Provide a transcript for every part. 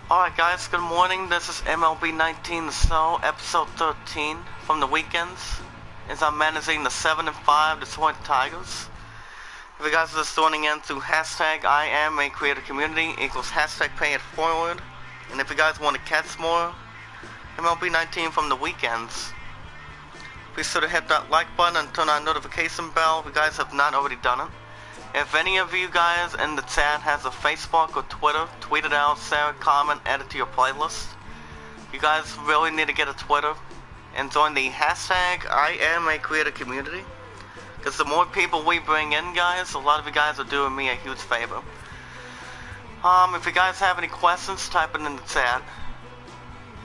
Alright guys, good morning. This is MLB 19 The Snow, episode 13 from the weekends. As I'm managing the 7-5 Detroit Tigers. If you guys are just joining in through hashtag I am a creator community equals hashtag pay it forward. And if you guys want to catch more MLB 19 from the weekends, be sure to hit that like button and turn on notification bell if you guys have not already done it. If any of you guys in the chat has a Facebook or Twitter, tweet it out, share it, comment, add it to your playlist. You guys really need to get a Twitter and join the hashtag I am a creator community. Because the more people we bring in, guys, a lot of you guys are doing me a huge favor. If you guys have any questions, type it in the chat.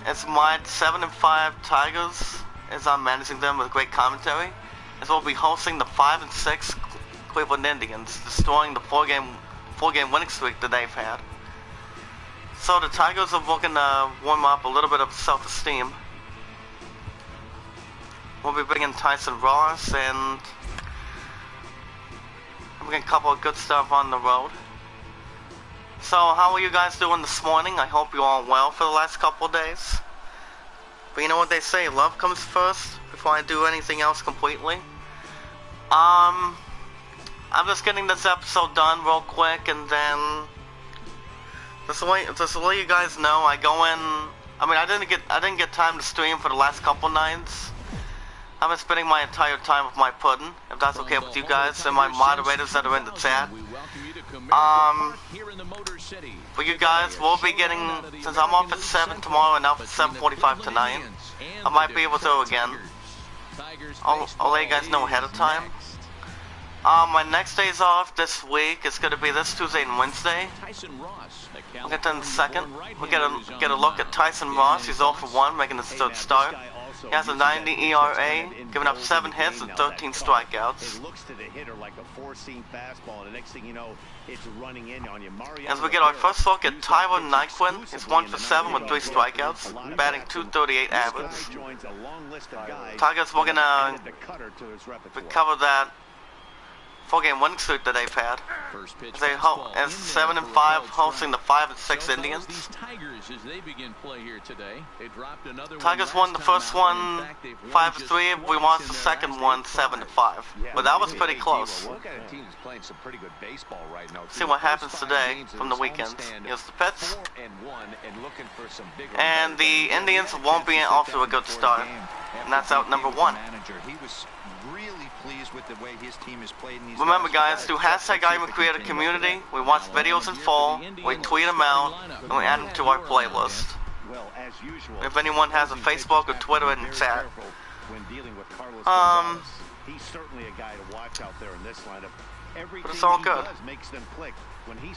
It's my 7-5 Tigers, as I'm managing them with great commentary, as we'll be hosting the 5-6 Cleveland Indians, destroying the four-game winning streak that they've had. So the Tigers are looking to warm up a little bit of self-esteem. We'll be bringing Tyson Ross and we're getting a couple of good stuff on the road. So how are you guys doing this morning? I hope you're all well for the last couple of days. But you know what they say, love comes first before I do anything else completely. I'm just getting this episode done real quick, and then just to let you guys know, I go in. I mean, I didn't get time to stream for the last couple nights. I've been spending my entire time with my pudding, if that's okay with you guys, and my moderators that are in the chat. For you guys, we'll be getting, since I'm off at 7 tomorrow and out at 7:45 tonight, I might be able to again. I'll let you guys know ahead of time. My next days off this week is going to be this Tuesday and Wednesday. We'll get to in a second. We'll get a look at Tyson Ross. He's 0 for 1, making his third start. He has a 90 ERA, giving up 7 hits and 13 strikeouts. As we get our first look at Tyler Nyquin, he's 1 for 7 with 3 strikeouts, batting .238 average. Tigers, we're gonna recover that 4-game winning streak that they've had. As 7-5 hosting the 5-6 Indians. Tigers won the first one 5-3. We lost the second one 7-5. But that was pretty close. See what happens today from the weekends. Here's the Pets. And the Indians won't be off to a good start. And that's out number 1. With the way his team is played in these Remember guys, through hashtag I am a creator community, we watch videos in full, we tweet them out, and we add them to our playlist. If anyone has a Facebook or Twitter in the chat. But it's all good.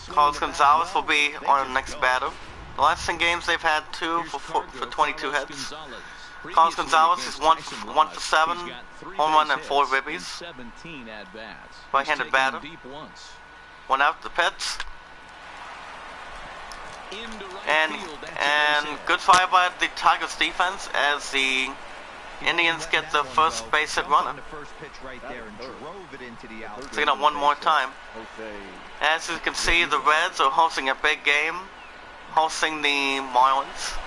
Carlos Gonzalez will be our next batter. The last 10 games they've had 2 for 22 hits. Carlos Gonzalez is 1 for 7, home run and 4 ribbies. Right-handed batter. 1 out the Pets. And good fire by the Tigers defense as the Indians get the first base hit runner. Taking up one more time. As you can see, the Reds are hosting a big game, hosting the Marlins.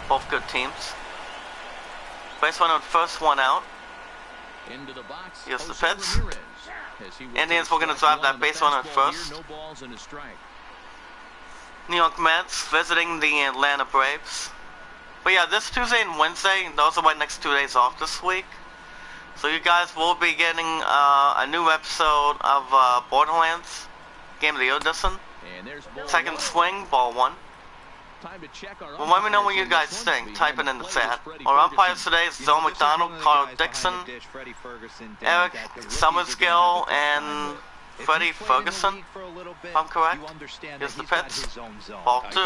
Both good teams. Base runner, first one out. Here's the Pets. Indians were going to drive that base runner at first. New York Mets visiting the Atlanta Braves. But yeah, this Tuesday and Wednesday, those are my next 2 days off this week. So you guys will be getting a new episode of Borderlands, Game of the Year edition. Second swing, ball 1. Well, let me know what you guys think. Type it in the chat. Our umpires today is Zoe McDonald, Carl Dixon, Eric Summersgill, and Freddie Ferguson, if I'm correct. Here's the Pets. Ball 2.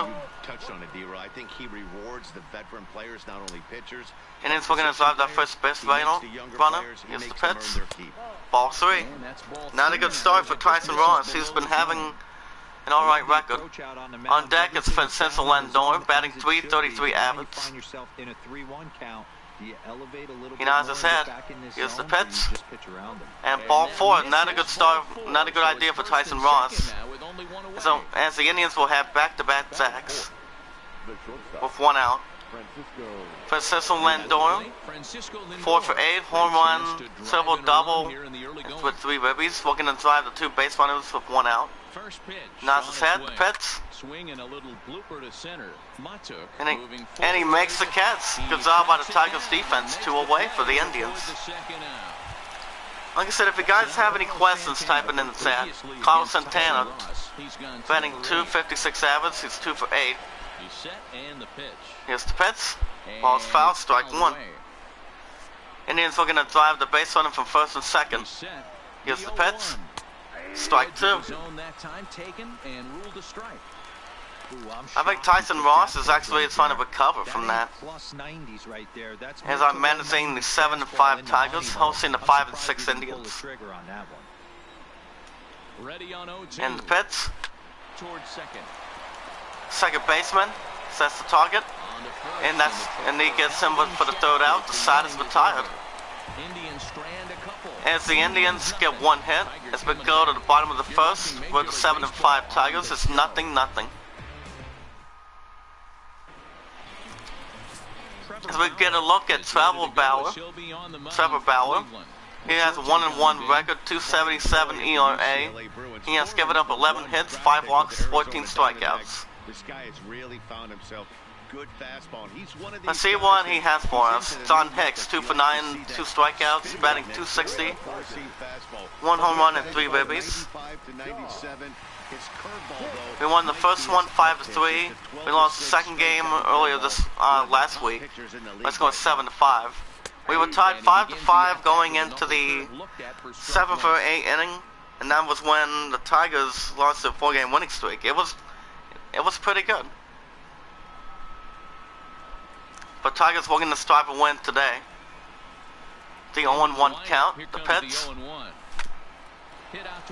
Indians we're going to drive that first base runner. Here's the Pets. Ball 3. Not a good start for Tyson Ross. He's been having an alright record. On deck is Francisco Lindor, batting .333 average. He nods his head. Here's the Pets. And ball 4. Not a good start. Not a good idea for Tyson Ross. So, as the Indians will have back-to-back sacks. with 1 out. Francisco Lindor, 4 for 8, home run, triple double with 3 ribbies. We're gonna drive the 2 base runners with 1 out. Nods his head, Pitts. Swinging a little blooper to center. And he makes the catch. Good job by the Tigers defense. 2 away for the Indians. Like I said, if you guys have any questions, type it in the chat. Carlos Santana, batting .256 average. He's 2 for 8. Here's the pitch. Ball's foul, strike 1. Indians looking to drive the base runner from first and second. Here's the pitch. Strike 2. I think Tyson Ross is actually trying to recover from that. As I'm managing the 7 and 5 Tigers, hosting the 5 and 6 Indians. And the pitch. Second baseman sets the target, and he gets him for the 3rd out. The side is retired. As the Indians get 1 hit, as we go to the bottom of the 1st, with the 7 and 5 Tigers, it's 0-0. As we get a look at Trevor Bauer, he has a 1-1 record, 2.77 ERA. He has given up 11 hits, 5 walks, 14 strikeouts. This guy has really found himself good fastball. He's one of these. Let's see what he has for us. John Hicks, 2 for 9, 2 strikeouts, batting .260, 1 home run and 3 ribbies. We won the first one 5-3. We lost the second game earlier this last week. Let's go 7-5. We were tied 5-5 going into the 7 for 8 inning, and that was when the Tigers lost their 4-game winning streak. It was pretty good. But Tigers were going to strive to win today. The 0-1 count, the pitch.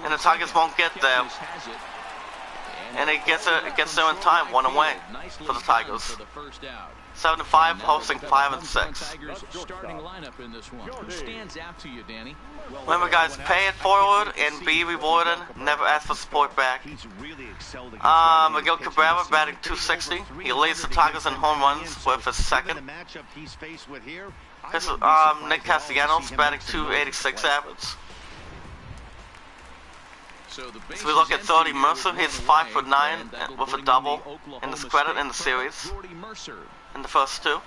And the Tigers won't get there. And it gets there in time, 1 away for the Tigers. 7-5, hosting 5 and 6. Remember, guys, pay it forward and be rewarded. Never ask for support back. Miguel Cabrera batting .260. He leads the Tigers in home runs with his 2nd. Nick Castellanos batting .286 average. So we look at 30 Mercer. He's 5 for 9 with a double in this credit in the series. In the first 2.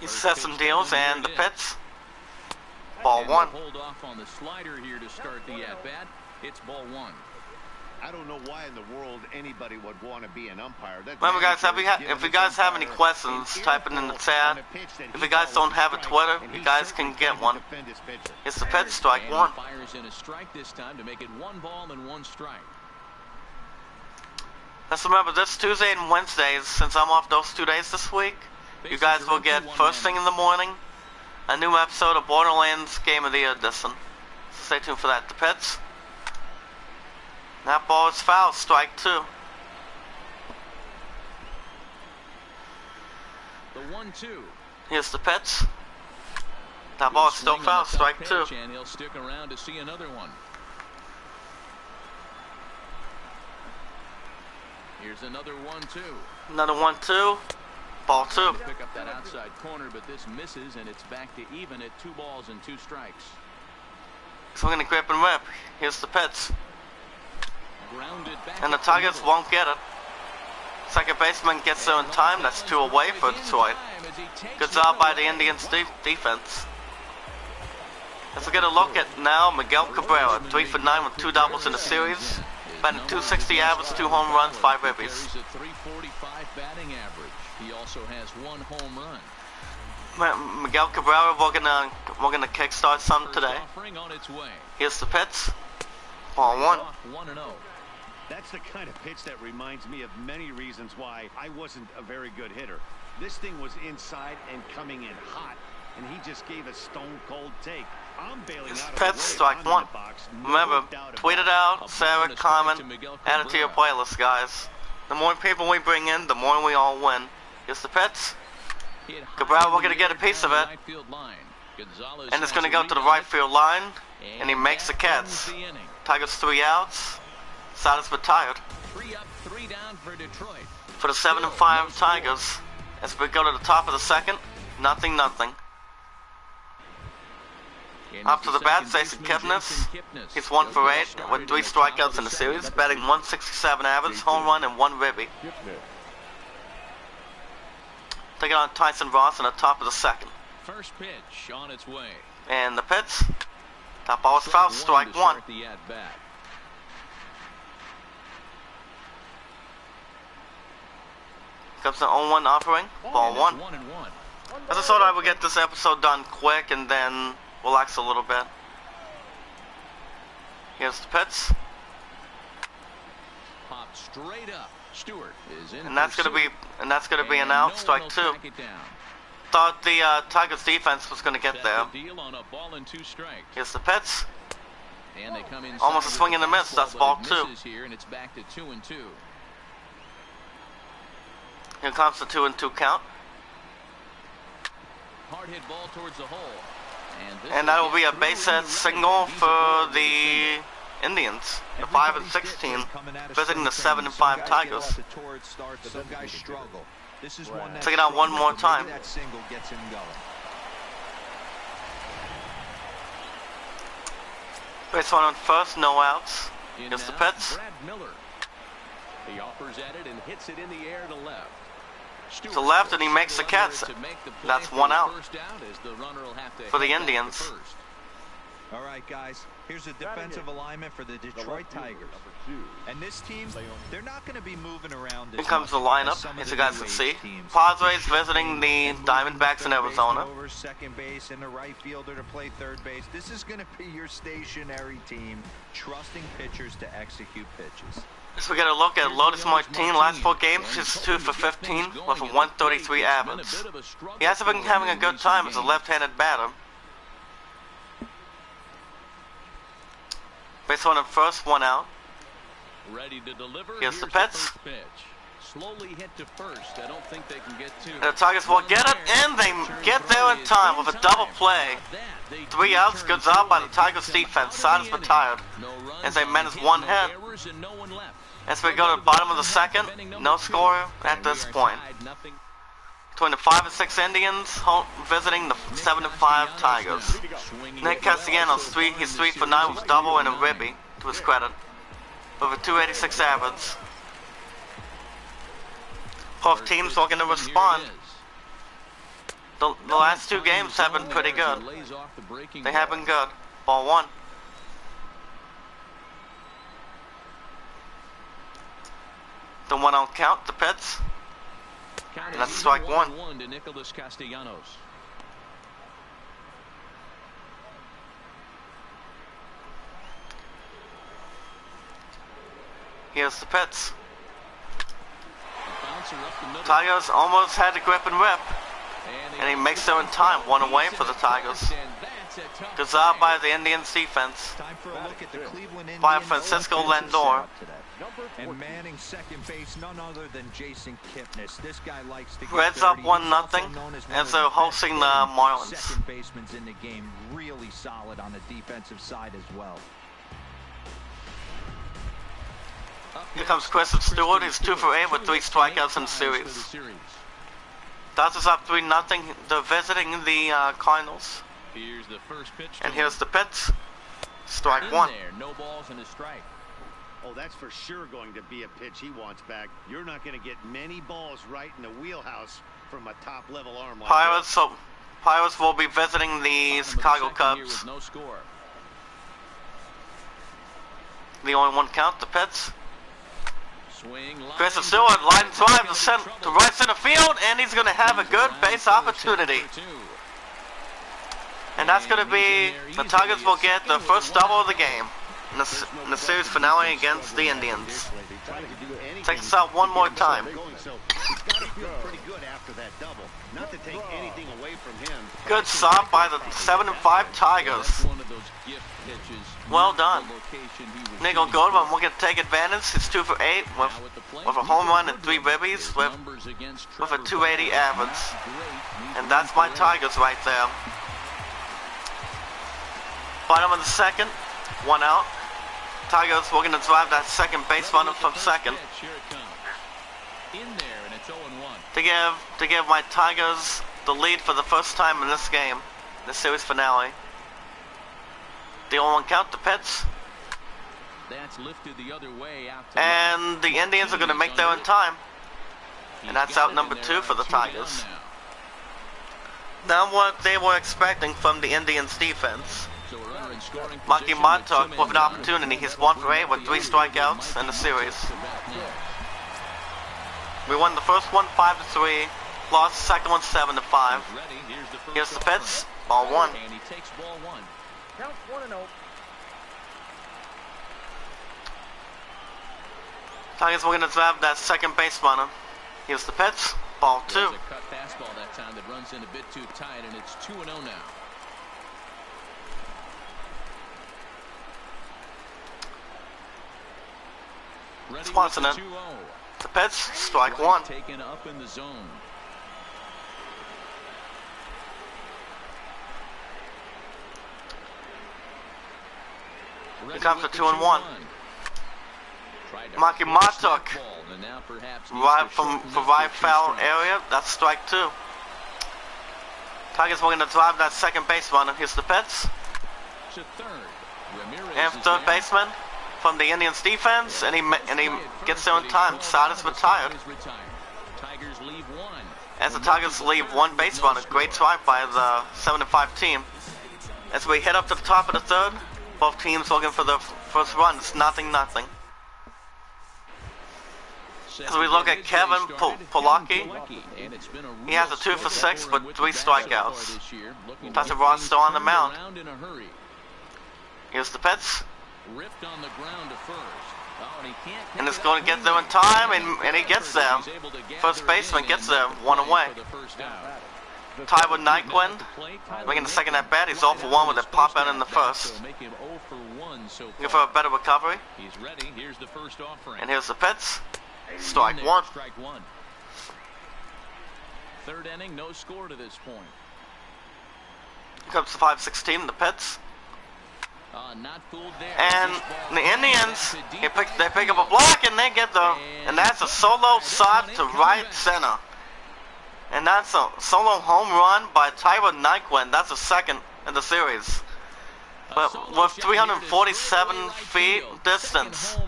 He sets some deals and the pitch. Ball 1. Hold off on the slider here to start the at-bat. It's ball 1. I don't know why in the world anybody would want to be an umpire. Remember, guys, if you guys have any questions, type it in the chat. If you guys don't have a Twitter, you guys can get one. It's the pitch, strike 1. Fires in a strike this time to make it 1 ball and 1 strike. Let's remember, this Tuesday and Wednesdays, since I'm off those 2 days this week, you guys will get first thing in the morning a new episode of Borderlands Game of the Year edition. So stay tuned for that. The pitch. That ball is foul, strike 2. The 1-2. Here's the pitch. That ball is still foul, strike 2. And he'll stick around to see another one. Here's another 1-2. Another 1-2. Ball 2. Pick up that outside corner, but this misses, and it's back to even at 2 balls and 2 strikes. So we're gonna grip and rip. Here's the pitch. Back and the Tigers won't get it. Second baseman gets there in time. That's 2 away for Detroit. Good job by the Indians defense. Let's get a look at now Miguel Cabrera, 3 for 9 with 2 doubles in the series. Batting .260 average, 2 home runs, 5 ribbies. A .345 batting average. He also has 1 home run. Miguel Cabrera, we're gonna kickstart some today. Here's the pitch. Ball 1. 1-0. That's the kind of pitch that reminds me of many reasons why I wasn't a very good hitter. This thing was inside and coming in hot, and he just gave a stone-cold take. I'm bailing out of the way. Pitch, strike 1. Remember, tweet it out, share it, comment, add it to your playlist, guys. The more people we bring in, the more we all win. Here's the pitch. Cabrera, we're gonna get a piece of it, and it's gonna go to the right field line, and he makes the catch. Tigers 3 outs. Side is retired. 3 up, 3 down for Detroit. For the 7-5 Tigers, as we go to the top of the second, nothing. Up to the bat, Jason Kipnis. He's 1 for 8 with 3 strikeouts in the series, batting .167 average, home run, and 1 ribby. Taking on Tyson Ross in the top of the second. First pitch on its way. And the pitch. Top ball is foul, strike 1. Comes the 0-1 offering, ball 1. As I thought I would get this episode done quick and then relax a little bit. Here's the pitch. Pop straight up. Stewart is in. And that's gonna be an out, strike 2. Thought the Tigers defense was gonna get there. Here's the pitch. Almost a swing and a miss. That's ball 2. Here comes the 2-2 count. Hard hit ball towards the hole. And that will be a base hit single for the Indians. The 5-6 team visiting the 7-5 Tigers. Check it out one more time. Base one on first, no outs. Here's the pitch. He offers at it and hits it in the air to left. To left, and he makes the catch. That's 1 out for the Indians. All right, guys, here's a defensive alignment for the Detroit Tigers. And this team, they're not going to be moving around. Here comes the lineup, as you guys can see. Padres visiting the Diamondbacks in Arizona. Second base and the right fielder to play third base. This is going to be your stationary team, trusting pitchers to execute pitches. So we get a look at Lotus Martin. Last 4 games, he's 2 for 15 with a 133 average. He hasn't been having a good time as a left-handed batter. Base one at first, 1 out. Here's the pitch. Slowly hit to first. I don't think they can get to. And the Tigers will get it, and they get there in time with a double play. 3 outs, good job by the Tigers defense. Side is retired as they manage 1 hit. As we go to the bottom of the second, no score at this point. Between the 5-6 Indians visiting the 7-5 Tigers. Nick Castellanos, he's 3 for 9 with a double and a ribby, to his credit, with a 286 average. Both teams are going to respond. The last 2 games have been pretty good. They have been good. Ball 1. The 1 out count, the pitch. And that's strike 1. To Nicholas Castellanos. Here's the pitch. Tigers almost had the grip and rip. And he makes it in time. 1 away for the Tigers. Good job by the Indians defense. By Francisco Lindor. And manning second base, none other than Jason Kipnis. This guy likes to get Reds up 1-0 as they're hosting the Marlins. Second baseman's in the game, really solid on the defensive side as well. Here comes Christian Stewart. He's 2 for 8 with 3 strikeouts in the series. Dodgers up 3-0. They're visiting the Cardinals. And here's the pitch. Strike 1. No balls and a strike. Oh, that's for sure going to be a pitch he wants back. You're not going to get many balls right in the wheelhouse from a top-level arm like that. Pirates will be visiting the Chicago Cubs. No score. The only 1 count, the pitch. Swing, Christian Stewart line drive to right center field, and he's going to have a good base opportunity. And that's going to be, the Tigers will get the first double of the game in the series finale against the Indians. Take this out one more time. Good stop by the 7-5 Tigers. Well done. Nico Goldman will get to take advantage. He's 2 for 8 with a home run and 3 ribbies with a 280 average. And that's my Tigers right there. Bottom of the second, 1 out. Tigers were going to drive that second base runner from second. In there, and it's 0-1. To give my Tigers the lead for the first time in this game, the series finale. The 0-1 count, the pitch. That's lifted the other way out to and the Indians are going to make their in time. And that's out number 2 for the Tigers. Now what they were expecting from the Indians defense. Monkey Montauk with an opportunity. He's 1 for 8 with 3 strikeouts in the series. We won the first one 5-3. Lost the second one 7-5. Here's the pitch. Ball 1. And he takes ball 1. Count 1-0. Tigers were going to drive that second base runner. Here's the pitch. Ball 2. There's a cut fastball that time that runs in a bit too tight, and it's 2-0 now. Swanson in. The pitch. Strike 1. Taken up in the zone. Here comes the 2-1. Monkey Montauk right from right foul area. That's strike 2. Tigers were going to drive that second base runner. Here's the pitch. And third baseman from the Indians defense, and he gets there in time. Side is retired. As the Tigers leave 1 base runner. Great try by the 7-5 team. As we head up to the top of the 3rd, both teams looking for the first run. It's 0-0. As we look at Kevin Polacki, he has a 2 for 6 with 3 strikeouts. Tasha Ross still on the mound. Here's the pitch. And it's going to get there in time, and he gets there. First baseman gets there, 1 away. Tyler Nyquist making the second at bat. He's 0 for 1 with a pop out in the first. Looking for a better recovery. And here's the pitch. Strike 1. 3rd inning, no score to this point. Here comes the 5-16, the pitch. Not fooled there. And the Indians, they pick up a block and they get the, and that's a solo shot to right center. And that's a solo home run by Tyler Nyquist. That's the second in the series. But with 347 feet distance,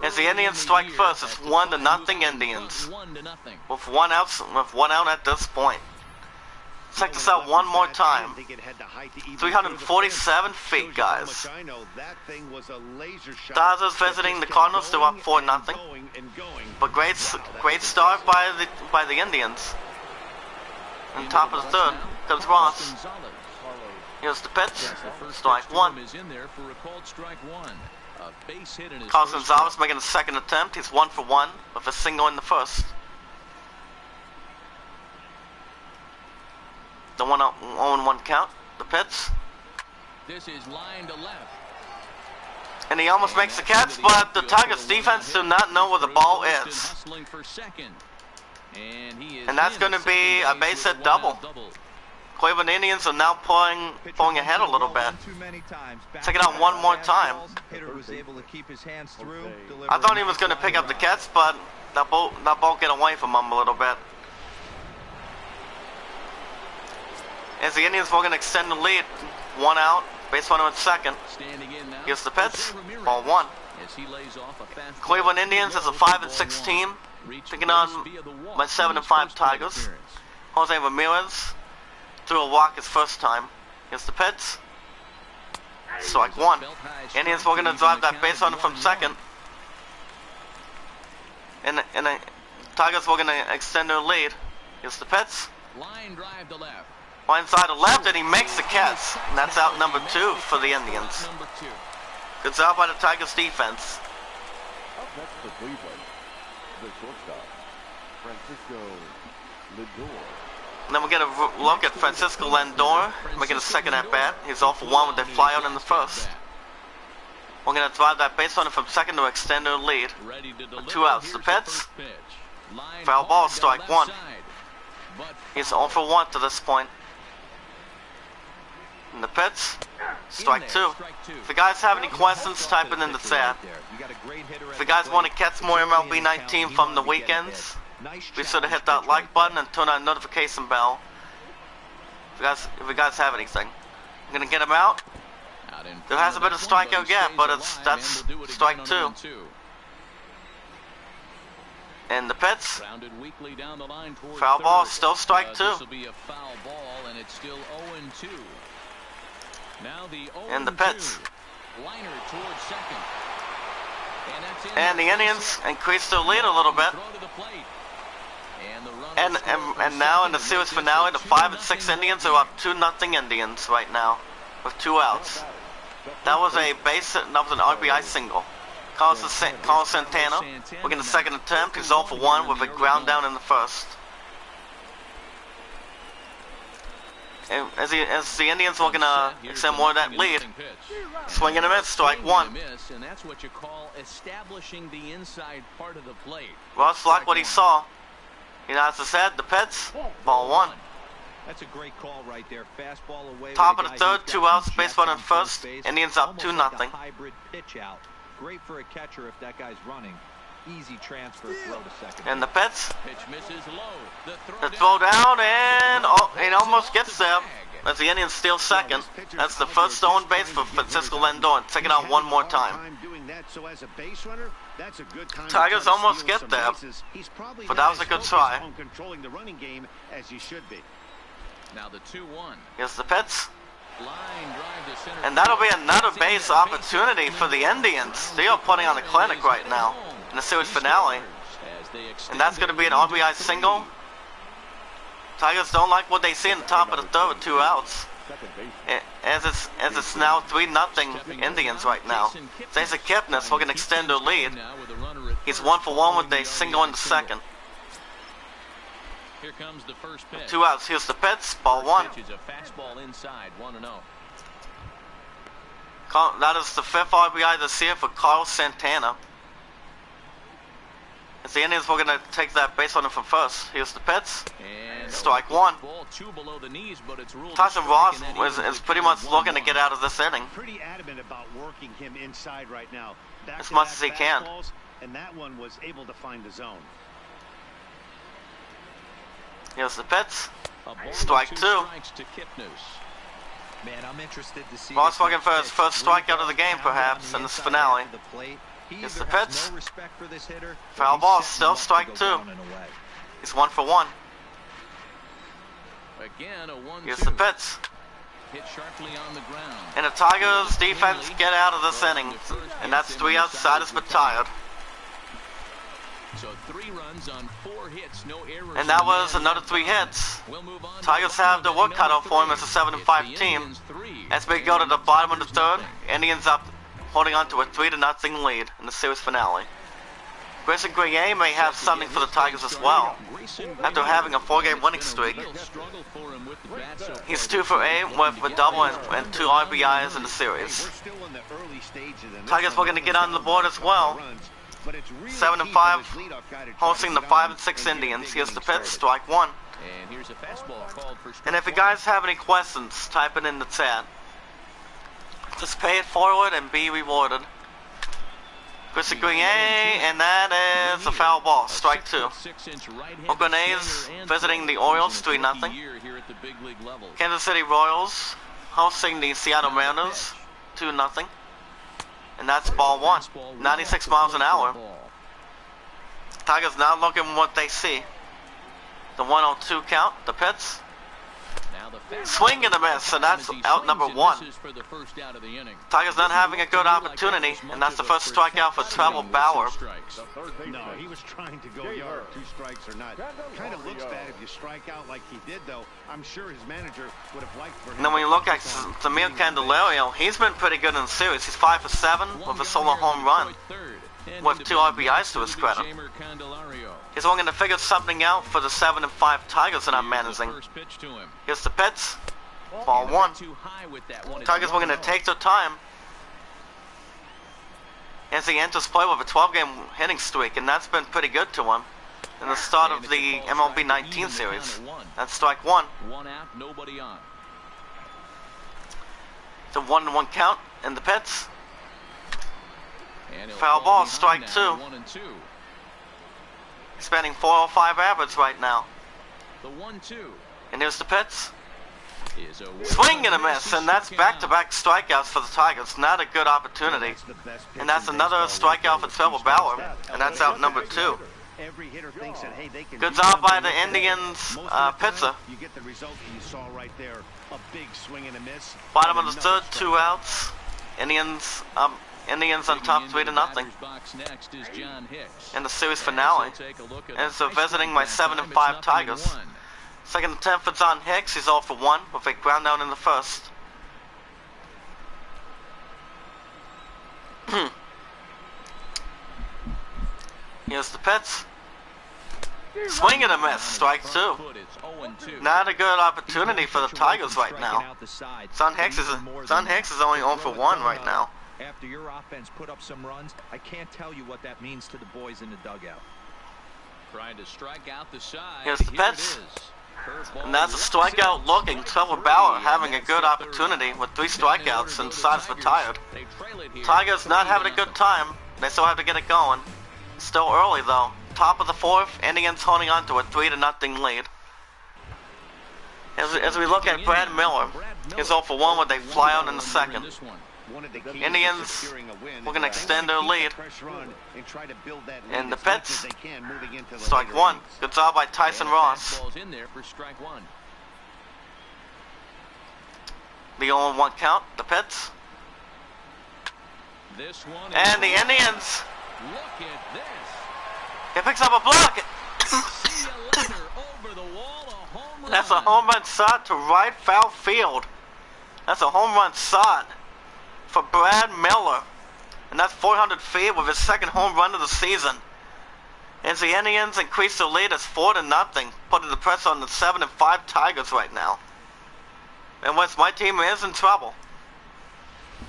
as the Indians strike first, it's 1-0 Indians. With one out at this point. Check this out one more time. 347 feet, guys. Dodgers visiting the Cardinals, still up 4-0. But great start by the Indians. On top of the 3rd comes Ross. Here's the pitch. Strike 1. Carlos Gonzalez making a second attempt. He's 1 for 1 with a single in the first. The 1-0-1 count. The pitch. This is line to left. And he almost makes the catch, but the Tigers defense do not know where the ball is. And that's going to be a base hit double. Cleveland Indians are now pulling ahead a little bit. Check it out one more time. I thought he was going to pick up the catch, but that ball get away from him a little bit. As the Indians were going to extend the lead, 1 out, base runner at second. Here's the pitch, ball 1. Cleveland Indians is a 5-6 team, taking on my 7-5 Tigers. Jose Ramirez threw a walk his first time. Here's the pitch. Strike 1. Indians were going to drive that base runner from second. And the Tigers were going to extend their lead. Here's the pitch. Line drive to left. Line side to left, and he makes the catch. And that's out number 2 for the Indians. Good job by the Tigers defense. Up next for Cleveland, the shortstop, Francisco Lindor. And then we get a look at Francisco Lindor making a second at bat. He's 0 for 1 with a fly out in the first. We're going to drive that base runner from second to extend their lead. 2 outs. The pitch. Foul ball, strike 1. He's 0 for 1 to this point. In the pits, strike two. If you guys have any questions, type it in the chat. If you guys want to catch more MLB 19 from the weekends, be sure to hit that like button and turn on notification bell. If you guys have anything, I'm gonna get him out. There hasn't been a strikeout yet, but that's strike two. In the pits, foul ball, still strike two. In the pits. And the Indians increased their lead a little bit. And now in the series finale, the 5 and 6 Indians are up 2-0 Indians right now, with 2 outs. That was an RBI single. Carlos Santana, we're getting the second attempt. He's 0 for 1 with a ground down in the first. And as the Indians looking to extend more of that lead, swing and a miss, strike one. And that's what you call establishing the inside part of the plate. Ross liked what he saw. You know, as I said, the pits, ball one. That's a great call right there. Fastball away. Top of the third, 2 outs, base runner in first. Indians up 2-0. Like a hybrid pitch out. Great for a catcher if that guy's running. Easy transfer throw to second. And the pits. Pitch misses low. The throw down, and it almost gets there as the Indians steal second. That's the first stolen base for Francisco Lindor. Take it out one more time. Tigers almost get there, but that was a good try. Now the 2-1. Here's the pits. And that'll be another base opportunity for the Indians. They are putting on a clinic right now in the series finale. And that's going to be an RBI single. Tigers don't like what they see in the top of the third with 2 outs. As it's now 3-0 Indians right now. Jason Kipnis looking to extend their lead. He's 1 for 1 with a single in the second. Here comes the first pitch. 2 outs. Here's the pits. Ball one. Pitch is a fastball inside, 1-0. That is the 5th RBI this year for Carlos Santana. As the Indians were going to take that base runner from first. Here's the pits. Strike one. Tyson Ross is pretty much looking to get out of this inning. Pretty adamant about working him inside right now. As much as he can. And that one was able to find the zone. Here's the pits. Strike two. Man, I'm interested to see Ross looking for his first strikeout of the game, perhaps, in this finale. Here's the pitch. Foul ball, still strike two. He's 1 for 1. Here's the pitch. And the Tigers defense get out of this inning. And that's 3 outside is retired. So 3 runs on 4 hits, no errors. And that was another 3 hits. Tigers have the work cut off for him as a 7-5 team. As we go to the bottom of the third, Indians up holding on to a 3-0 lead in the series finale. Grayson Guillen may have something for the Tigers as well, after having a 4-game winning streak. He's 2 for 8 with a double and 2 RBIs in the series. Tigers looking to get on the board as well. 7-5, hosting the 5 and 6 Indians. Here's the pitch, strike one. And if you guys have any questions, type it in the chat. Just pay it forward and be rewarded. Grayson Guillen, and that is a foul ball, strike two. Oakland A's visiting the Orioles, 3-0. Kansas City Royals hosting the Seattle Mariners, 2-0. And that's ball one, 96 miles an hour. Tigers now looking what they see. The 1-0-2 count, the pits. Swing and a miss, and that's out number 1. Tigers not having a good opportunity, and that's the first strikeout for Trevor Bauer. No, he was trying to go yard, 2 strikes or not. Kind of looks bad if you strike out like he did, though. I'm sure his manager would have liked for him. And then when you look at Samir Candelario, he's been pretty good in the series. He's 5 for 7 with a solo home run, with 2 RBIs to his credit. He's looking to figure something out for the 7-5 Tigers that I'm managing. Here's the pitch. Ball one. Tigers looking to take their time as he enters play with a 12-game hitting streak, and that's been pretty good to him in the start of the MLB 19 series. That's strike one. The 1-1 count in the pits. And he'll Foul fall ball, behind strike now, 2. 1-2. He's batting .405 average right now. The 1-2 And here's the pits. is a Swing and a miss, and that's back-to-back strikeouts for the Tigers. Not a good opportunity. And that's another strikeout for Trevor Bauer, and that's out number 2. Every hitter thinks that, hey, they can Good do job by something the with it. Indians Most of the pitcher. time, you get the result that you saw right there, a big swing and a miss. Bottom of the Another third, 2 strikeout. outs. Indians on top, 3-0. Next is John Hicks. In the series finale. And it's visiting my 7-5 Tigers. Second attempt for John Hicks. He's 0 for 1 with a ground out in the first. Here's the pitch. Swing and a miss. Strike 2. Not a good opportunity for the Tigers right now. John Hicks is only 0 for 1 right now. After your offense put up some runs, I can't tell you what that means to the boys in the dugout. Trying to strike out the side. Here's the Here it pitch. is. Curveball And that's a strikeout looking. Trevor Bauer having a good opportunity with 3 strikeouts and sides retired. They trail it here. Tigers not having a good time. They still have to get it going. Still early though. Top of the 4th, Indians holding on to a 3-0 lead. As we look at Brad Miller, he's 0 for 1 with a flyout in the second. Indians looking to extend their lead. And the pitch, strike 1. Good job by Tyson Ross. Ball's in there for strike 1. The 0-1 count, the pitch. This one And the Indians, Look at this. he picks up a block. See you later. Over the wall, a home run. That's a home run shot to right foul field. That's a home run shot for Brad Miller. And that's 400 feet with his second home run of the season. As the Indians increase their lead, it's 4-0, putting the pressure on the 7-5 Tigers right now. And once my team is in trouble.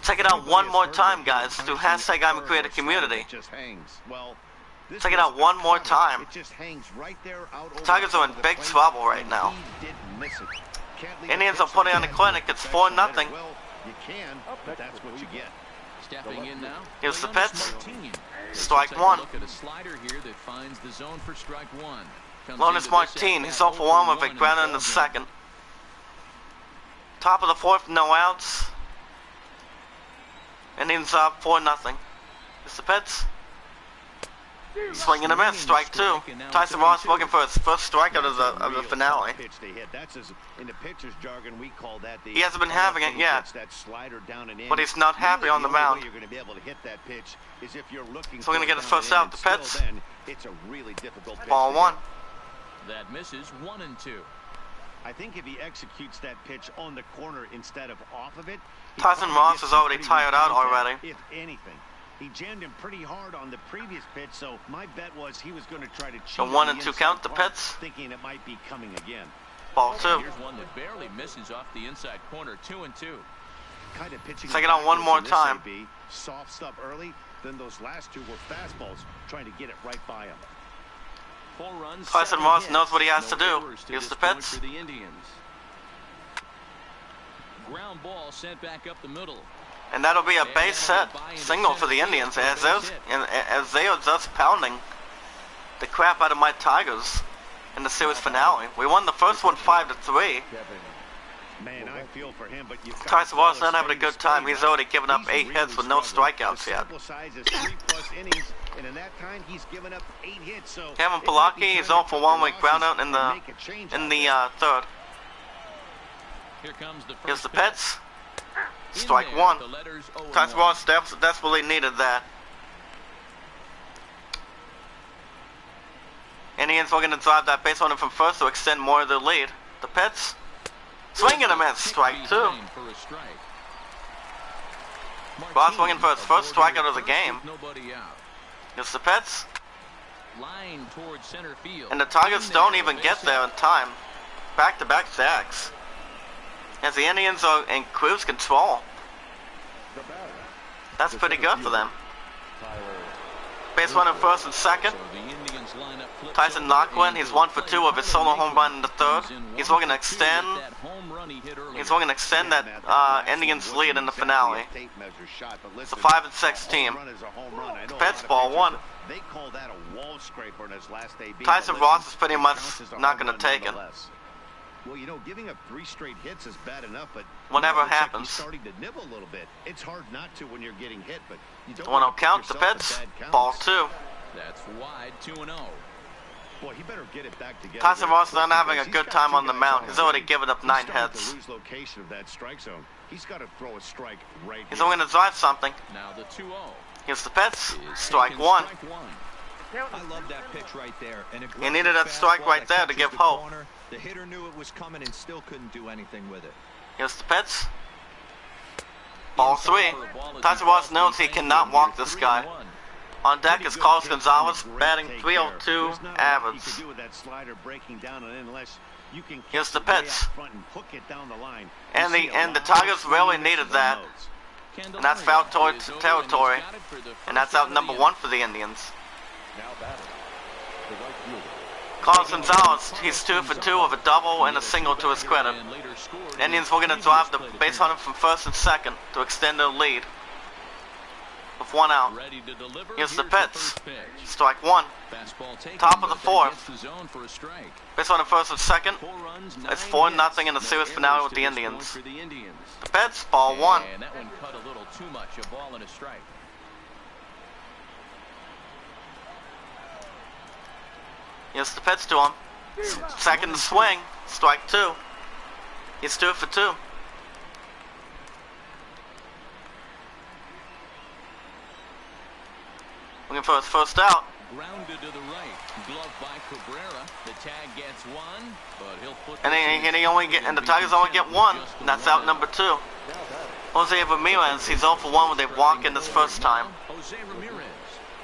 Check it out one more time, guys, through hashtag I'm a Creative Community. Check it out one more time. Tigers are in big trouble right now. Indians are putting on the clinic. It's 4-0. You can, but that's what you get. Stepping in now. Here's the Leonard pitch. Martin. Strike Take a 1. Look at a slider here that finds the zone for strike 1. Comes Leonard into this Martin, he's 0 at-bat, for 1 with 0 a for ground in the ball game. second. Top of the 4th, no outs. Indians up 4-0. It's the pitch. Swing and a miss, strike 2. Tyson Ross looking for his first strikeout of the finale. In the pitcher's jargon, we call that the He hasn't been having it yet, that slider down and in. but he's not happy on the mound. You're going to be able to hit that pitch is if you're looking. So we're gonna for get it his down first and in, out, the and pitch. still then, it's a really difficult pitch Ball to 1. hit. That misses 1-2. I think if he executes that pitch on the corner instead of off of it, he Tyson probably Ross gets is some already pretty tired good out contact, already. If anything. He jammed him pretty hard on the previous pitch, so my bet was he was going to try to cheat The on 1 and 2 inside count, the part, pitch. thinking it might be coming again. Ball 2. Here's one that barely misses off the inside corner. 2-2. Kind of pitching Check it out one backwards more in this time. AB. Soft stuff early, then those last 2 were fastballs, trying to get it right by him. 4 runs. Tyson 7 Ross hits. knows what he has to No do. errors to Here's this the point pitch. for the Indians. Ground ball sent back up the middle. And that'll be a base hit single for the Indians as they are just pounding the crap out of my Tigers in the series finale. We won the first one 5-3. Man, I feel for him, but you've got Tyson to Ross call not having a good time. He's already given up 8 hits with no strikeouts yet. The sample size is 3+ innings, and in that time he's given up 8 hits. So Kevin it might be Palaki is time 0 to for cut 1 their with ground out losses in and make a change out there. third. Here comes the Here's first the pitch. pitch. Strike 1. Tyson Ross desperately needed that. Indians looking to drive that base runner from first to extend more of their lead. The pitch. Swing and a miss. Strike 2. Ross looking for his first strikeout of the game. Here's the pitch. Line towards center field. And the Tigers don't even get there in time. Back-to-back sacks. As the Indians are in cruise control. That's pretty good for them. Base runner first and second. Tyson Lockwood, he's 1 for 2 of his solo home run in the third. He's looking to extend run he hit earlier. He's going to extend that Indians lead in the finale. It's a 5-6 team. Pets ball 1. They call that a wall scraper in his last AB. Tyson Ross is pretty much not going to take it. Well, you know, giving up 3 straight hits is bad enough, but whatever like happens. he's starting to nibble a little bit. It's hard not to when you're getting hit, but you don't 1-0 want to count. The Pets ball 2. That's wide, 2-0. Boy, he better get it back together. Tyson Ross is not having a He's good got time 2 on the guys mound. He's already given up 9 starting hits. to lose location of that strike zone. He's got to throw a strike right He's here. going to drive something. Now the 2-0. Here's the Pets. Is Strike taken 1. strike 1. I love that pitch right there. He needed that strike right there to give hope. The hitter knew it was coming and still couldn't do anything with it. Here's the Pets. Ball 3. Tyson Ross knows he cannot walk this guy. On deck is Carlos Gonzalez, batting .302 There's not a lot average. you can do with that slider breaking down and unless you can Here's the catch it way Pets. out front and hook it down the line. And You see a the lot Tigers of really swing needed misses that. on those. And that's foul towards Is over, territory. and he's got it for the And first that's out of number the 1 for the Indians. Now batting, the right fielder. Carlos Gonzalez, he's 2 for 2 with a double and a single to his credit. And later scored Indians in were going to his drive the previous base plate runner from first and second to extend their lead. With 1 out. ready to deliver. Here's the Here's Pets. first pitch. Strike 1. Fastball taken, Top of the but that 4th. gets the zone for a strike. Base runner first and second. 4 runs, It's 9 4-0 in the hits, series no finale errors with to the this point Indians. for the Indians. The Pets, ball 1. And that one cut a little too much, a ball and a strike. Here's the pitch to him. Second to swing. Strike 2. He's 2 for 2. Looking for his first out. Grounded to the right. Glove by Cabrera. The tag gets 1, but he'll put And this in the Tigers only get 1. And that's out number 2. Jose Ramirez, he's 0 for 1 with a walk in his first time. Jose Ramirez.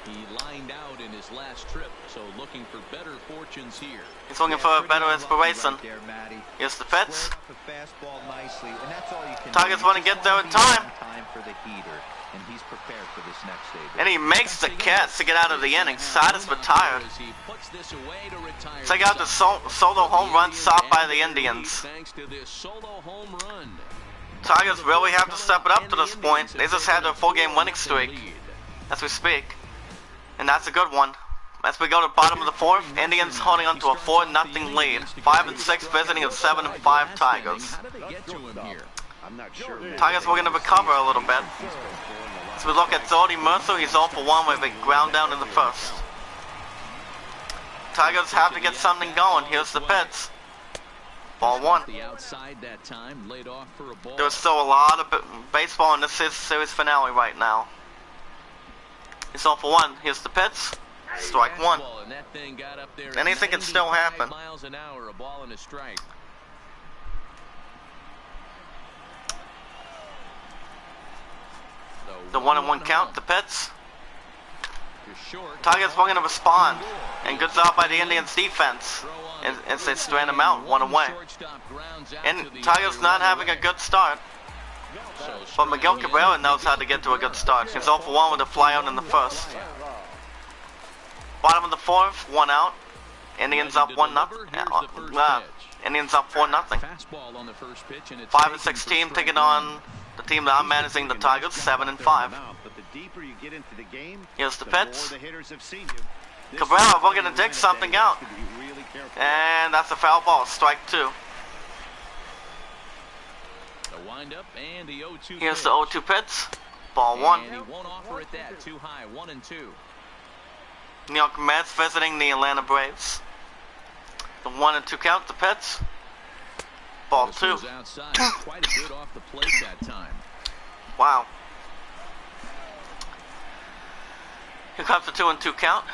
He lined out in his last trip, so looking for better fortunes here. He's looking for a better inspiration. Right there, Matty. Here's the pitch. Squared up the fastball nicely, and that's all you can Tigers do. want to You get just there wanna in be time. on time for the heater, and he's prepared for this next stage. And he makes the catch to get out of the inning. Side is retired. He puts this away to retire. Check out the solo home run shot by the Indians. Thanks to this solo home run. Tigers really have to step it up to this point. They just had their 4-game winning streak as we speak. And that's a good one. As we go to the bottom of the 4th, Indians holding on to a 4-0 lead. 5-6 visiting the 7-5 Tigers. How did they get to him here? I'm not sure. Tigers were going to recover a little bit. As we look at Jordy Mercer, he's 0 for 1 with a ground down in the first. Tigers have to get something going. Here's the pitch. Ball 1. The outside that time, laid off for a ball. There's still a lot of baseball in this series finale right now. He's 0 for 1. Here's the pitch. Strike 1. And that thing got up there. Anything can still happen. Miles an hour, a ball and a strike. The 1-1 count. The pitch. Tigers were going to respond. And good job by the Indians defense. And they strand him out 1 away. And Tigers not having a good start. But Miguel Cabrera knows how to get to a good start. He's 0 for 1 with a fly out in the first. Bottom of the 4th, 1 out. Indians up 1-0. Indians up 4-0. 5-6 team taking on the team that I'm managing, the Tigers, 7-5. But the deeper you get into the game, Here's the the more pitch. the hitters have seen you. This Cabrera, is we're going to dig something out. to be really careful. And that's a foul ball. Strike 2. The windup and the 0-2 Here's pitch. the 0-2 pitch. Ball 1. And he won't offer it that. Too high. 1-2. New York Mets visiting the Atlanta Braves. The 1-2 count. The pitch. Ball 2. Was outside. Quite a bit off the plate that time. Wow. Here comes the 2-2 count.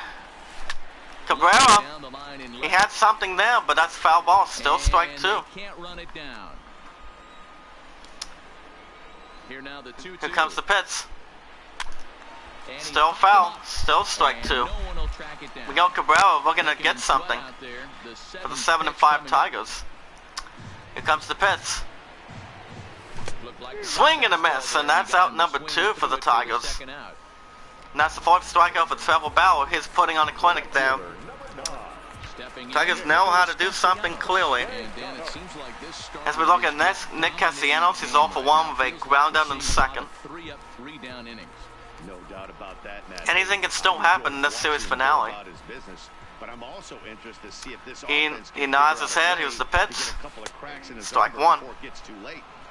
Cabrera, Down the line in he left. had something there, but that's foul ball. Still strike And 2. they can't run it down. Here now the 2-2. Here comes the pitch. And he Still popped foul. him up. Still strike And 2. no one will track it down. Miguel Cabrera, we're going to Looking get in something flat out there. The for the 7-5 seventh pitch coming up. Tigers. Here comes the pitch. Looked like Swing and a fastball miss, there. and that's He got out him to number swing 2 for through the it Tigers. second out. And that's the 4th strikeout for Trevor Bauer. He's putting on a clinic there. Stepped Tigers know how to do something clearly. As we look at Nick Castellanos, he's 0 for 1 with a ground out in second. No doubt about that, Matt. Anything can still happen in this series finale. But I'm also interested to see if this He nods his head. Here's the pitch. Strike one.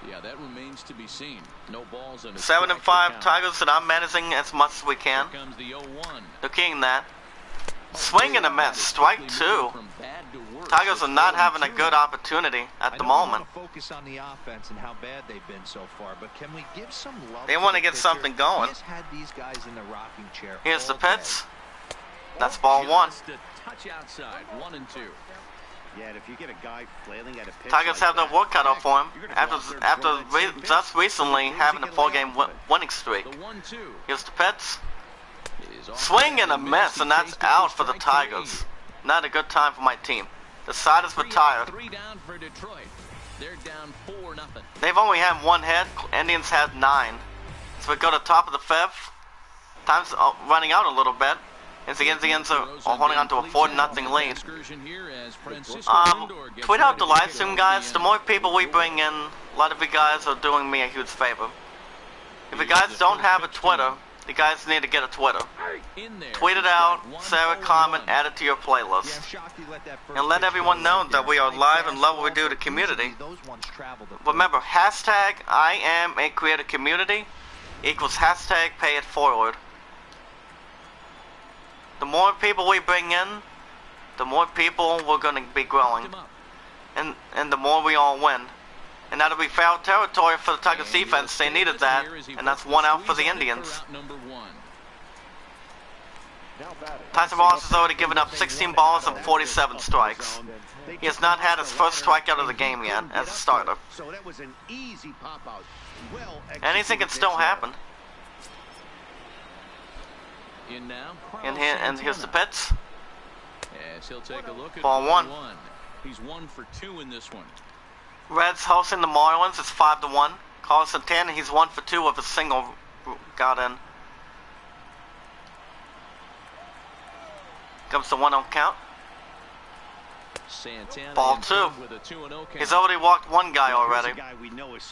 Yeah, that remains to be seen. No balls in 7 and 5 Tigers, and I'm managing as much as we can. Here comes the 0-1. Looking that. Swing and a miss. Strike 2. Tigers are not having a good opportunity at the moment. Focus on the offense and how bad they've been so far, but can we give some love? They want to get something going. He has had these guys in the rocking chair. Here's the pitch. That's ball 1. Just a touch outside. 1 and 2. Yeah, if you get a guy flailing at a pitch Tigers have like their work cut off for him after just recently having a 4-game winning streak. The 1-2. Here's the pitch. Swing and a miss, and that's out for the Tigers. Not a good time for my team. The side is retired. 3 down for Detroit. They're down 4-0. They've only had 1 hit. Indians had 9. So we go to top of the 5th. Time's running out a little bit. As the Indians are holding on to a 4-0 lead. Tweet out the live stream, guys. The more people we bring in, a lot of you guys are doing me a huge favor. If you guys don't have a Twitter, you guys need to get a Twitter. Tweet it out, share a comment, add it to your playlist. And let everyone know that we are live and love what we do to the community. Remember, hashtag I am a creator community equals hashtag pay it forward. The more people we bring in, the more people we're going to be growing. And the more we all win. And that'll be foul territory for the Tigers defense. They needed that, and that's 1 out for the Indians. Tyson Ross has already given up 16 balls and 47 strikes. He has not had his first strikeout of the game yet as a starter. Anything can still happen. And here's the pitch. Yes, he'll take a look at Ball 1. He's 1 for 2 in this one. Reds hosting the Marlins. It's 5-1. Carlos Santana, he's 1 for 2 with a single got in. Comes to 1-0 count. Santana Ball 2. with a 2-0 count. He's already walked 1 guy already.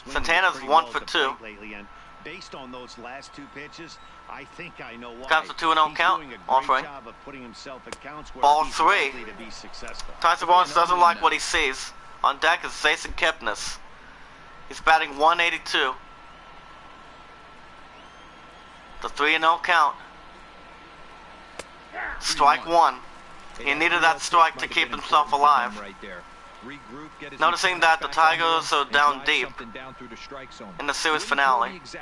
Santana's 1 for 2. Based on those last 2 pitches, I think I know why. Comes to 2-0 count. Offering. Ball 3. Tyson Ross doesn't like what he sees. On deck is Jason Kipnis. He's batting 182. The 3-0 count. Strike 1. He needed that strike to keep himself alive. Noticing that the Tigers are down deep in the series finale. He's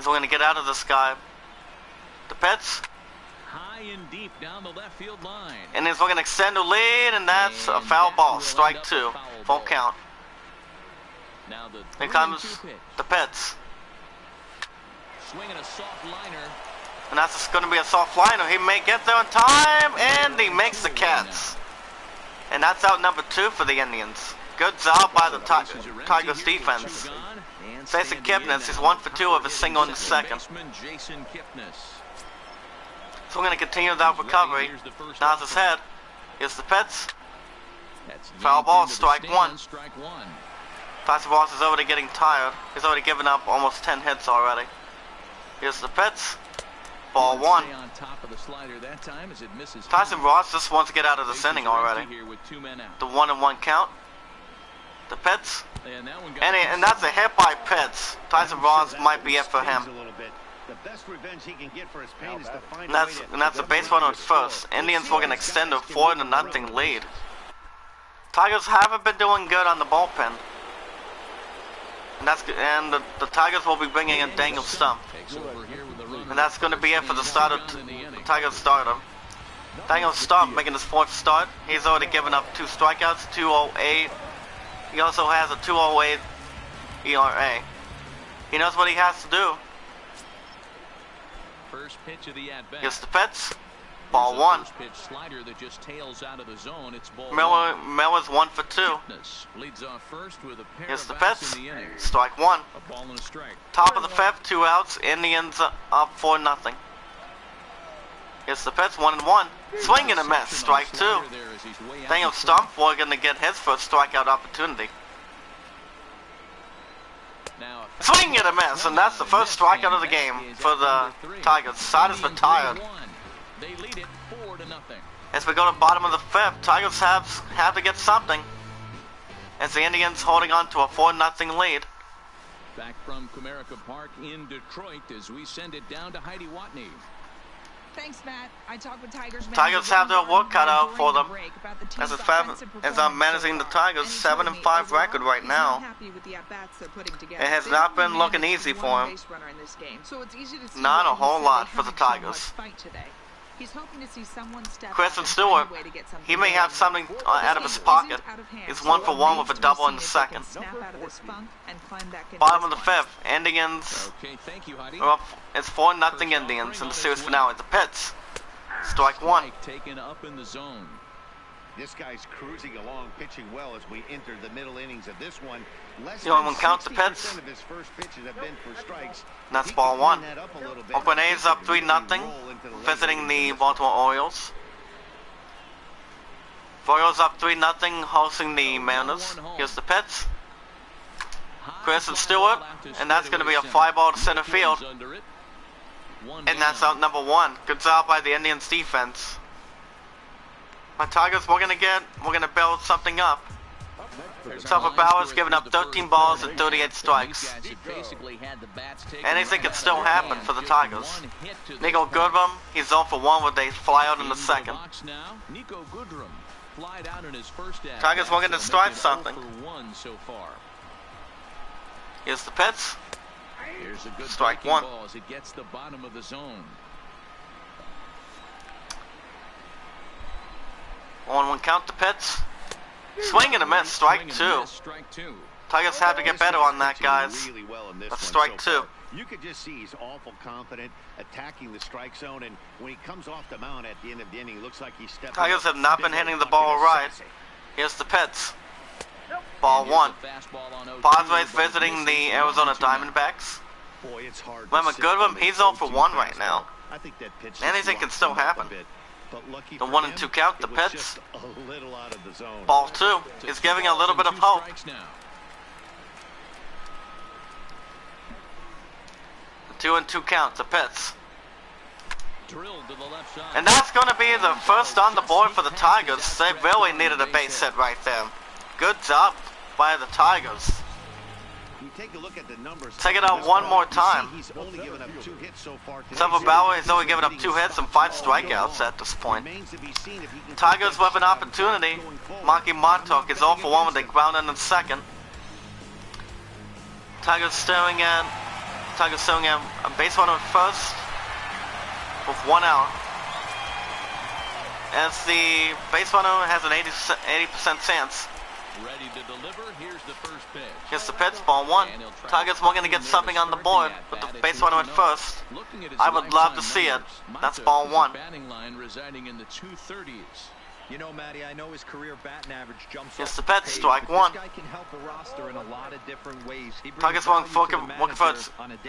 going to get out of this guy. The pitch. High and deep down the left field line. And he's looking to extend the lead, and that's a foul ball. Strike 2. Full count. Now the Here comes the pitch. Swinging a soft liner. And that's going to be a soft liner. He may get there in time, and he makes the catch. And that's out number 2 for the Indians. Good job by the Tigers defense. Jason Kipnis is 1 for 2 of a single in the second. So we're going to continue that recovery. Nods his head. Here's the pitch. Foul ball, strike 1. Tyson Ross is already getting tired. He's already given up almost 10 hits already. Here's the pitch. Ball 1. Tyson Ross just wants to get out of this inning already. The 1-1 count. The pitch. And that's a hit by pitch. Tyson Ross might be it for him. And that's a base runner at first. Indians will extend a 4-0 lead. Tigers haven't been doing good on the bullpen. And the Tigers will be bringing in Daniel Stump. And that's going to be it for the start of Tigers starter. Daniel Stump making his 4th start. He's already given up 2 strikeouts, 2.08. He also has a 2.08 ERA. He knows what he has to do. First pitch of the at-bat. Here's the pitch. Ball 1. Pitch slider that just tails out of the zone. It's ball Miller's 1 for 2. Leads off first with a pair Here's the of pitch. outs in the inning. Strike 1. A ball and a strike. Top of the 5th, 2 outs. Indians up 4-0. Here's the pitch, 1-1. Swing and a miss, strike 2. Daniel Stumford gonna get his first strikeout opportunity. Swing and a miss, and that's the first strikeout of the game for the Tigers. Side is retired. They lead it 4-0. As we go to bottom of the 5th, Tigers have to get something, as the Indians holding on to a 4-0 lead. Back from Comerica Park in Detroit as we send it down to Heidi Watney. Thanks, Matt. I talked with Tigers have their work cut out for them. As I'm managing the Tigers, 7-5 record right now. It has not been looking easy for him. Not a whole lot for the Tigers. Chris and Stewart, he may have something out of his pocket. He's 1 for 1 with a double in the 2nd. Bottom of the 5th, Indians. It's 4-0 Indians in the series finale. The pitch, strike 1. Taken up in the zone. This guy's cruising along, pitching well as we enter the middle innings of this one. You want to count the pitch? Of his first pitches have been for strikes. That's ball 1. Oakland A's up 3-0, visiting the Baltimore Orioles. Orioles up 3-0, hosting the Mariners. Here's the pitch. Chris and Stewart, and that's going to be a fly ball to center field. And that's out number 1. Good job by the Indians defense. My Tigers, we're gonna build something up. Tupper Bauer's giving up 13 balls and 38 strikes. Anything can still happen for the Tigers. Nico Goodrum, he's 0 for 1 with a fly out in the 2nd. Tigers, we're gonna strive something. Here's the pitch. Strike 1. As it gets the bottom of the zone. 1-1 count, the pitch. Swing and a miss, strike 2. Tigers have to get better on that, guys. That's strike 2. You could just see he's awful confident attacking the strike zone, and when he comes off the mound at the end of the inning, it looks like he's stepping. Tigers have not been hitting the ball right. Here's the pitch. Ball 1. Padres visiting the Arizona Diamondbacks. Boy, it's hard. Remember, Goodrum, he's 0 for 1 right now. I think that pitch Anything can still happen. The 1-2 count, the pitch. A little out of the zone. Ball 2 is giving a little bit of hope. The 2-2 count, the pitch. And that's going to be the first on the board for the Tigers. They really needed a base hit right there. Good job by the Tigers. Take a look at the numbers. Take it out one more time. He's only given up 2 hits so far. Tupper Bauer has only given up 2 hits and 5 strikeouts at this point. Tigers with an opportunity. Maki Montauk is 0 for 1 with a ground in the 2nd. Tigers staring at a base runner at first with 1 out. As the base runner has an 80% chance. Ready to deliver. Here's the first pitch. Here's the pitch, ball 1. Tigers were going to get something on the board with the base runner at first. I would love to see it. That's ball 1. Batting line residing in the 230s. You know, Matty, I know his career batting average jumps. Here's the pitch, strike 1. This guy can help a roster in a lot of different ways. Tigers looking for a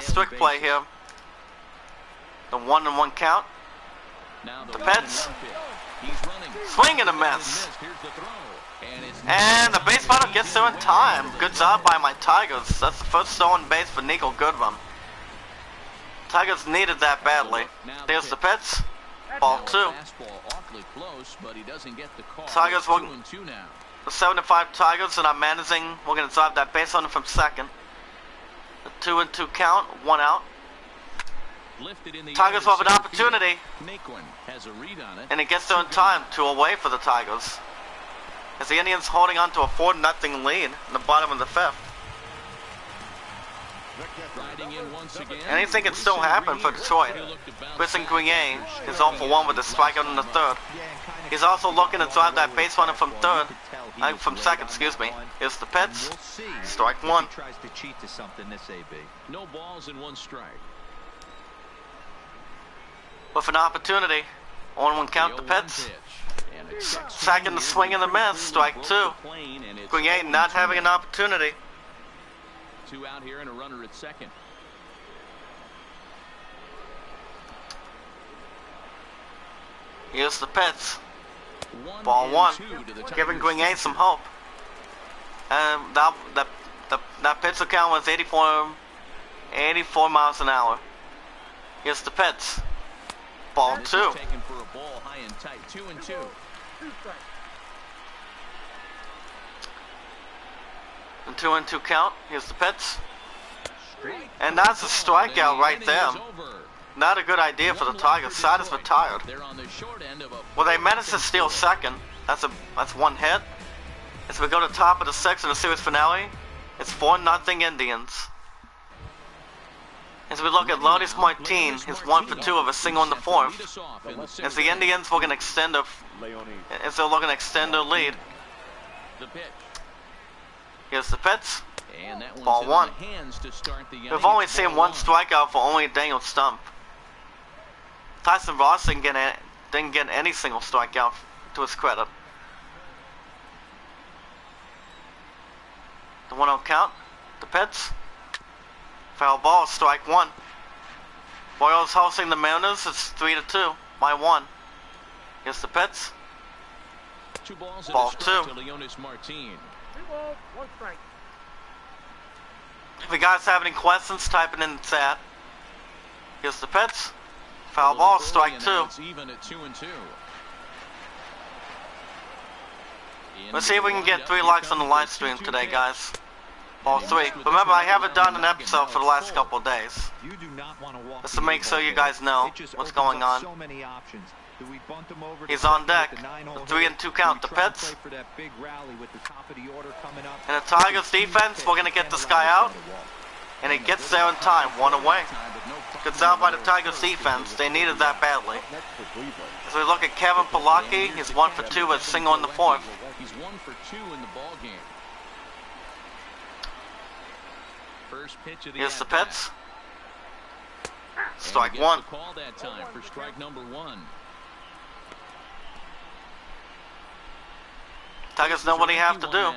strict play here. The 1-1 count. The pitch. Swing and a miss. And the base runner gets there in time. Good job by my Tigers. That's the first stolen base for Nico Goodrum. Tigers needed that badly. There's the pitch. Ball 2. Tigers will. The 7-5 Tigers, and I'm managing. We're going to drive that base runner from 2nd. The 2-2 count. 1 out. Tigers will have an opportunity. And it gets there in time. 2 away for the Tigers. As the Indians holding on to a 4-0 lead in the bottom of the 5th. Anything can still happen for Detroit. Brisson Grenier is 0 for 1 with a strikeout in the 3rd. He's also looking to drive that base runner from 2nd, excuse me. Here's the pitch. Strike 1. No balls and 1 strike. With an opportunity. 1-1 count, the pitch. Second, the swing and the miss. Strike 2. Grenier not having an opportunity. 2 out here and a runner at 2nd. Here's the pitch. Ball 1. Giving Green A some hope. And that pitch count was 84 miles an hour. Here's the pitch. Ball 2. Taken for a ball high and tight. 2-2. And 2-2 count. Here's the pitch. And that's a strikeout right there. Not a good idea for the Tigers. Side is retired. Well, they managed to steal second. That's one hit. As we go to top of the 6th in the series finale, it's 4-0 Indians. As we look at Lourdes Martin, he's 1 for 2 of a single in the 4th. As the Indians looking to extend their lead. Here's the pitch. Ball 1. We've only seen one strikeout for only Daniel Stump. Tyson Ross didn't get any single strikeout to his credit. The 1-0 count. The pitch. Foul ball, strike 1. Royals hosting the Mariners. It's 3-2 by 1. Here's the pitch. Ball 2. If you guys have any questions, type it in the chat. Here's the pitch. Foul ball, strike 2. Let's see if we can get 3 likes on the live stream today, guys. Ball 3. Remember, I haven't done an episode for the last couple of days. Just to make sure you guys know what's going on. He's on deck. The 3-2 count. The pitch. And the Tigers defense, we're going to get this guy out. And he gets there in time. 1 away. Good job by the Tigers defense. They needed that badly. As we look at Kevin Polacki, he's 1 for 2 with a single in the 4th. He's 1 for 2 in the ball game. First pitch of the Here's the pitch. Strike 1. Call that time for strike number 1. Tigers know what they have to do.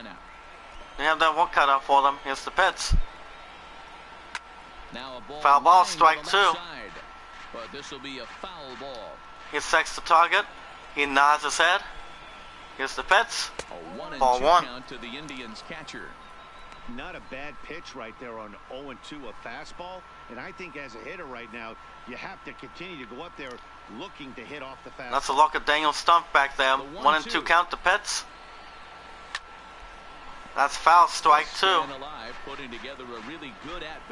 They have that work cut out for them. Here's the pitch. Foul ball, strike 2. But this will be a foul ball. He sets the target. He nods his head. Here's the pitch. Ball 1. Count to the Indians catcher. Not a bad pitch right there on 0-2, a fastball. And I think as a hitter right now, you have to continue to go up there looking to hit off the fastball. That's a look at Daniel Stump back there. 1-2 count the pitch. That's foul, strike 2. Putting together a really good at-bat.